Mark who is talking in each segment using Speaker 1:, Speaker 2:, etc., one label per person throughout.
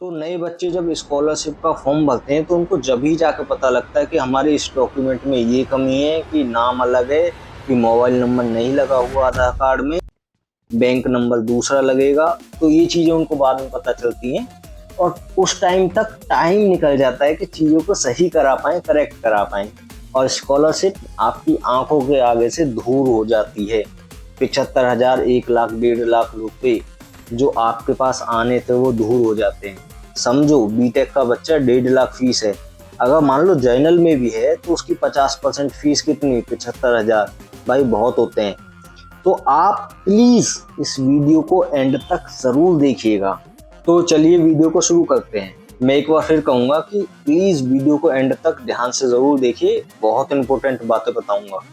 Speaker 1: तो नए बच्चे जब स्कॉलरशिप का फॉर्म भरते हैं तो उनको जब ही जाके पता लगता है कि हमारे इस डॉक्यूमेंट में ये कमी है कि नाम अलग है, कि मोबाइल नंबर नहीं लगा हुआ आधार कार्ड में, बैंक नंबर दूसरा लगेगा। तो ये चीजें उनको बाद में पता चलती हैं और उस टाइम तक टाइम निकल जाता है कि चीजों को सही करा पाए, करेक्ट करा पाए, और स्कॉलरशिप आपकी आंखों के आगे से दूर हो जाती है। 75,000, 1 लाख, 1.5 लाख रुपए जो आपके पास आने थे वो दूर हो जाते हैं। समझो बीटेक का बच्चा 1.5 लाख फीस है, अगर मान लो जर्नल में भी है तो उसकी 50% फीस कितनी, 75,000। भाई बहुत होते हैं। तो आप प्लीज इस वीडियो को एंड तक जरूर देखिएगा। तो चलिए वीडियो को शुरू करते हैं। मैं एक बार फिर कहूंगा कि प्लीज वीडियो को एंड तक ध्यान से जरूर देखिए, बहुत इंपॉर्टेंट बातें बताऊंगा।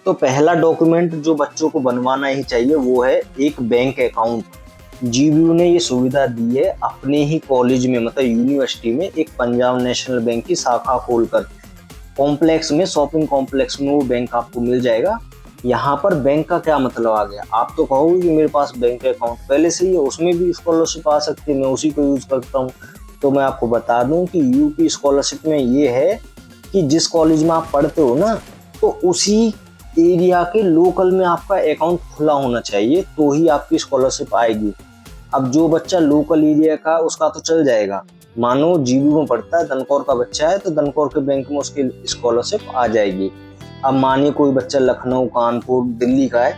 Speaker 1: तो पहला डॉक्यूमेंट जो बच्चों को बनवाना ही चाहिए वो है एक बैंक अकाउंट। जीबीयू ने ये सुविधा दी है अपने ही कॉलेज में, मतलब यूनिवर्सिटी में, एक पंजाब नेशनल बैंक की शाखा खोलकर कॉम्प्लेक्स में, शॉपिंग कॉम्प्लेक्स में वो बैंक आपको मिल जाएगा। यहाँ पर बैंक का क्या मतलब आ गया, आप तो कहोगे कि मेरे पास बैंक अकाउंट पहले से ही है, उसमें भी स्कॉलरशिप आ सकती है, मैं उसी को यूज करता हूँ। तो मैं आपको बता दूं कि यूपी स्कॉलरशिप में ये है कि जिस कॉलेज में आप पढ़ते हो ना, तो उसी एरिया के लोकल में आपका अकाउंट खुला होना चाहिए, तो ही आपकी स्कॉलरशिप आएगी। अब जो बच्चा लोकल एरिया का, उसका तो चल जाएगा। मानो जीबी में पढ़ता है, दनकौर का बच्चा है, तो दनकौर के बैंक में उसकी स्कॉलरशिप आ जाएगी। अब मानिए कोई बच्चा लखनऊ, कानपुर, दिल्ली का है,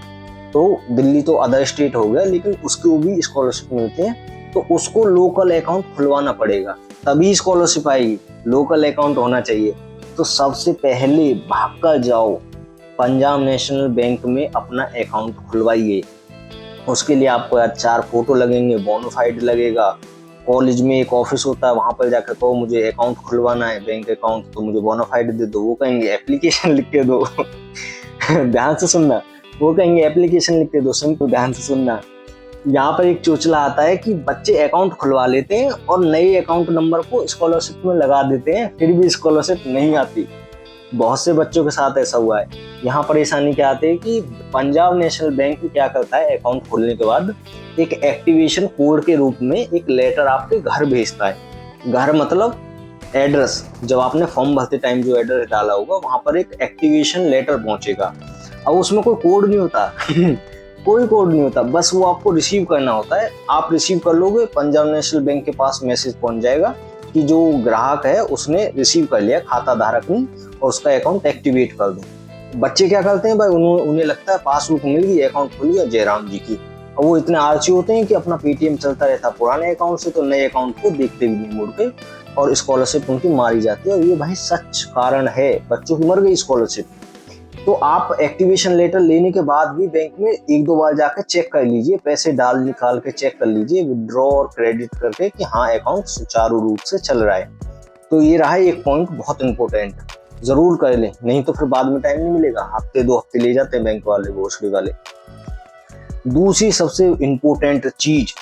Speaker 1: तो दिल्ली तो अदर स्टेट हो गया, लेकिन उसको भी स्कॉलरशिप मिलते हैं, तो उसको लोकल अकाउंट खुलवाना पड़ेगा, तभी स्कॉलरशिप आएगी। लोकल अकाउंट होना चाहिए। तो सबसे पहले भाग कर जाओ, पंजाब नेशनल बैंक में अपना अकाउंट खुलवाइए। उसके लिए आपको यार 4 फोटो लगेंगे, बोनाफाइड लगेगा, कॉलेज में एक ऑफिस होता है, वहां पर जाकर कहो मुझे अकाउंट खुलवाना है, बैंक अकाउंट, तो मुझे बोनाफाइड दे दो। वो कहेंगे एप्लीकेशन लिख के दो। ध्यान से सुनना, वो कहेंगे एप्लीकेशन लिख के दो। सिंपल, ध्यान से सुनना। यहाँ पर एक चोचला आता है कि बच्चे अकाउंट खुलवा लेते हैं और नए अकाउंट नंबर को स्कॉलरशिप में लगा देते हैं, फिर भी स्कॉलरशिप नहीं आती। बहुत से बच्चों के साथ ऐसा हुआ है। यहाँ परेशानी क्या आती है कि पंजाब नेशनल बैंक क्या करता है, अकाउंट खोलने के बाद एक एक्टिवेशन कोड के रूप में एक लेटर आपके घर भेजता है। घर मतलब एड्रेस, जब आपने फॉर्म भरते टाइम जो एड्रेस डाला होगा वहां पर एक एक्टिवेशन लेटर पहुंचेगा। अब उसमें कोई कोड नहीं होता। कोई कोड नहीं होता, बस वो आपको रिसीव करना होता है। आप रिसीव कर लोगे, पंजाब नेशनल बैंक के पास मैसेज पहुंच जाएगा कि जो ग्राहक है उसने रिसीव कर लिया, खाता धारक ने, और उसका अकाउंट एक्टिवेट कर दो। बच्चे क्या करते हैं भाई, उन्हें लगता है पासबुक मिल गई, अकाउंट खुल गया जयराम जी की। और वो इतने आलसी होते हैं कि अपना पेटीएम चलता रहता है पुराने अकाउंट से, तो नए अकाउंट को देखते भी नहीं मुड़ के, और स्कॉलरशिप उनकी मारी जाती है। और ये भाई सच कारण है, बच्चों की मर गई स्कॉलरशिप। तो आप एक्टिवेशन लेटर लेने के बाद भी बैंक में 1-2 बार जाकर चेक कर लीजिए, पैसे डाल निकाल के चेक कर लीजिए, विड्रॉ और क्रेडिट करके, कि हाँ अकाउंट सुचारू रूप से चल रहा है। तो ये रहा एक पॉइंट बहुत इंपॉर्टेंट, जरूर कर लें, नहीं तो फिर बाद में टाइम नहीं मिलेगा। हफ्ते 2 हफ्ते ले जाते हैं बैंक वाले, भोसड़ी वाले। दूसरी सबसे इंपॉर्टेंट चीज,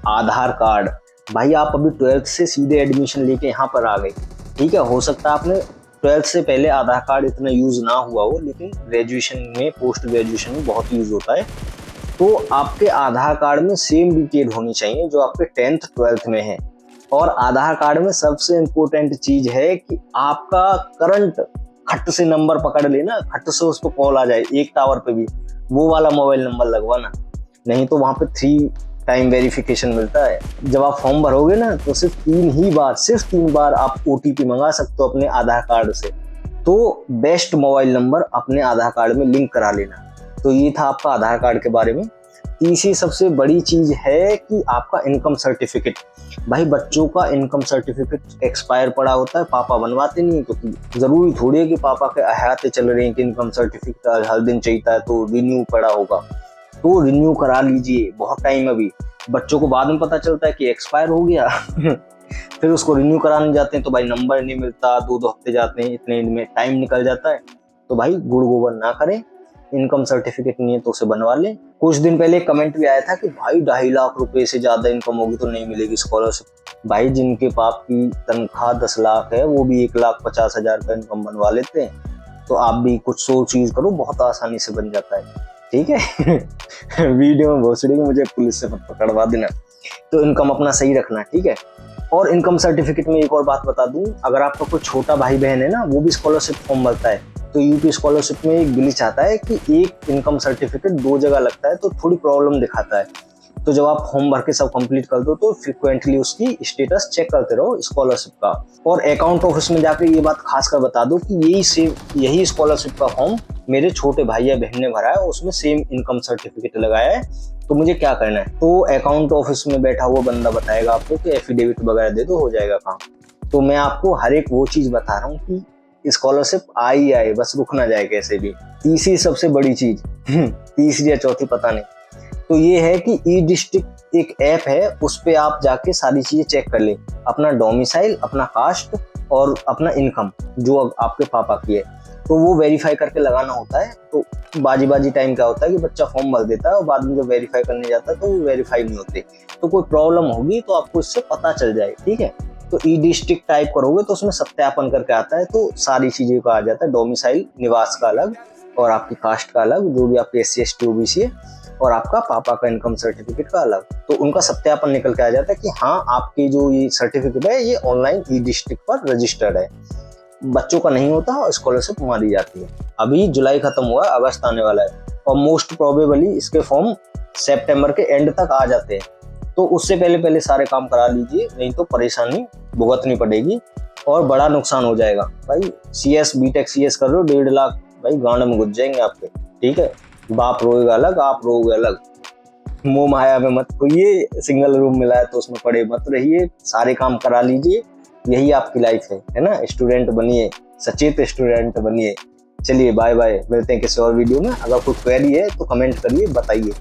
Speaker 1: आधार कार्ड। भाई आप अभी 12th से सीधे एडमिशन लेके यहाँ पर आ गए, ठीक है, हो सकता है आपने 12th से पहले आधार कार्ड इतना यूज ना हुआ हो, लेकिन ग्रेजुएशन में, पोस्ट ग्रेजुएशन में बहुत यूज होता है। तो आपके आधार कार्ड में सेम डिटेल होनी चाहिए जो आपके 10th 12th में है। और आधार कार्ड में सबसे इम्पोर्टेंट चीज है कि आपका करंट, खट से नंबर पकड़ लेना, खट से उस पर कॉल आ जाए एक टावर पे भी, वो वाला मोबाइल नंबर लगवाना, नहीं तो वहां पे 3 टाइम वेरिफिकेशन मिलता है। जब आप फॉर्म भरोगे ना, तो सिर्फ 3 बार आप OTP मंगा सकते हो अपने आधार कार्ड से। तो बेस्ट मोबाइल नंबर अपने आधार कार्ड में लिंक करा लेना। तो ये था आपका आधार कार्ड के बारे में। तीसरी सबसे बड़ी चीज है कि आपका इनकम सर्टिफिकेट। भाई बच्चों का इनकम सर्टिफिकेट एक्सपायर पड़ा होता है, पापा बनवाते नहीं, क्योंकि जरूरी थोड़ी है कि पापा के हयाते चल रहे हैं कि इनकम सर्टिफिकेट हर दिन चाहिए है, तो रिन्यू पड़ा होगा, तो रिन्यू करा लीजिए, बहुत टाइम अभी। बच्चों को बाद में पता चलता है कि एक्सपायर हो गया। फिर उसको रिन्यू कराने जाते हैं तो भाई नंबर नहीं मिलता, 2-2 हफ्ते जाते हैं, इतने में टाइम निकल जाता है। तो भाई गुड़ गोबर ना करें, इनकम सर्टिफिकेट नहीं है तो उसे बनवा लें। कुछ दिन पहले कमेंट भी आया था कि भाई 2.5 लाख रुपए से ज्यादा इनकम होगी तो नहीं मिलेगी स्कॉलरशिप। भाई जिनके बाप की तनख्वाह 10 लाख है, वो भी 1,50,000 का इनकम बनवा लेते हैं। तो आप भी कुछ सोच चीज करो, बहुत आसानी से बन जाता है, ठीक है। वीडियो में भोसड़ी मुझे पुलिस से मत पकड़वा देना। तो इनकम अपना सही रखना, ठीक है। और इनकम सर्टिफिकेट में एक और बात बता दूं, अगर आपका कोई छोटा भाई बहन है ना, वो भी स्कॉलरशिप फॉर्म भरता है, तो यूपी स्कॉलरशिप में एक ग्लिच आता है कि एक इनकम सर्टिफिकेट 2 जगह लगता है, तो थोड़ी प्रॉब्लम दिखाता है। तो जब आप फॉर्म भर के सब कंप्लीट कर दो तो फ्रिक्वेंटली उसकी स्टेटस चेक करते रहो स्कॉलरशिप का। और अकाउंट ऑफिस में जाकर ये बात खास कर बता दो कि यही स्कॉलरशिप का फॉर्म मेरे छोटे भाई या बहन ने भरा है, उसमें सेम इनकम सर्टिफिकेट लगाया है, तो मुझे क्या करना है। तो अकाउंट ऑफिस में बैठा हुआ बंदा बताएगा आपको कि एफिडेविट वगैरह दे दो, हो जाएगा काम। तो मैं आपको हर एक वो चीज बता रहा हूँ कि स्कॉलरशिप आए, बस रुक ना जाए कैसे भी। तीसरी सबसे बड़ी चीज, तीसरी या चौथी पता नहीं, तो ये है कि ई डिस्ट्रिक्ट एक ऐप है, उस पे आप जाके सारी चीजें चेक कर ले, अपना डोमिसाइल, अपना कास्ट और अपना इनकम जो आपके पापा की है, तो वो वेरीफाई करके लगाना होता है। तो बाजी टाइम क्या होता है कि बच्चा फॉर्म भर देता है और बाद में जब वेरीफाई करने जाता है तो वो वेरीफाई नहीं होते, तो कोई प्रॉब्लम होगी तो आपको इससे पता चल जाए, ठीक है। तो ई डिस्ट्रिक्ट टाइप करोगे तो उसमें सत्यापन करके आता है, तो सारी चीजें का आ जाता है, डोमिसाइल निवास का अलग और आपकी कास्ट का अलग, जो भी आपके SC ST OBC है, और आपका पापा का इनकम सर्टिफिकेट का अलग, तो उनका सत्यापन निकल के आ जाता है कि हाँ आपकी जो ये सर्टिफिकेट है ये ऑनलाइन ई डिस्ट्रिक्ट पर रजिस्टर्ड है। बच्चों का नहीं होता और स्कॉलरशिप मारी जाती है। अभी जुलाई खत्म हुआ, अगस्त आने वाला है और मोस्ट प्रोबेबली इसके फॉर्म सितंबर के एंड तक आ जाते हैं, तो उससे पहले सारे काम करा लीजिए, नहीं तो परेशानी भुगतनी पड़ेगी और बड़ा नुकसान हो जाएगा। भाई CS BTech CS कर रहे हो, 1.5 लाख भाई गांड में घुस जाएंगे आपके, ठीक है। बाप रोएगा अलग, आप रोओगे अलग। मोह माया में मत खोइए, सिंगल रूम मिला है तो उसमें पड़े मत रहिए, सारे काम करा लीजिए, यही आपकी लाइफ है ना। स्टूडेंट बनिए, सचेत स्टूडेंट बनिए। चलिए बाय बाय, मिलते हैं किसी और वीडियो में। अगर कोई क्वेरी है तो कमेंट करिए, बताइए।